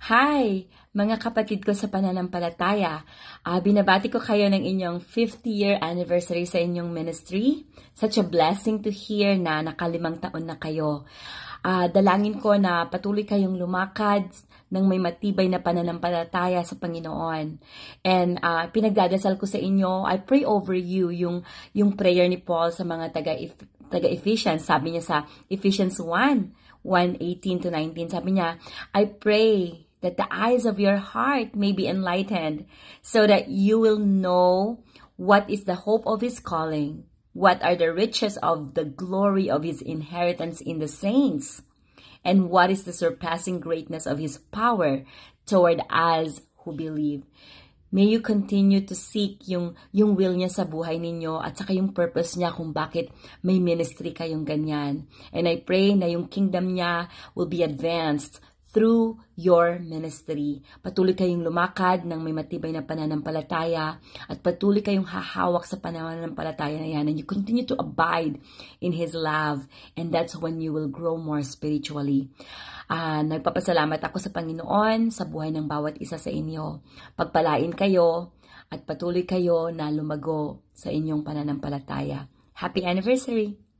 Hi, mga kapatid ko sa pananampalataya. Binabati ko kayo ng inyong 50th year anniversary sa inyong ministry. Such a blessing to hear na nakalimang taon na kayo. Dalangin ko na patuloy kayong lumakad ng may matibay na pananampalataya sa Panginoon. And pinagdadasal ko sa inyo, I pray over you yung prayer ni Paul sa mga taga-Ephesians. Sabi niya sa Ephesians 1:18 to 19, sabi niya, I pray that the eyes of your heart may be enlightened, so that you will know what is the hope of His calling, what are the riches of the glory of His inheritance in the saints, and what is the surpassing greatness of His power toward us who believe. May you continue to seek yung will niya sa buhay ninyo at saka yung purpose niya kung bakit may ministry kayong ganyan. And I pray na yung kingdom niya will be advanced through your ministry. Patuloy kayong lumakad ng may matibay na pananampalataya at patuloy kayong hahawak sa pananampalataya na yan, and you continue to abide in His love, and that's when you will grow more spiritually. Nagpapasalamat ako sa Panginoon sa buhay ng bawat isa sa inyo. Pagpalain kayo at patuloy kayo na lumago sa inyong pananampalataya. Happy anniversary!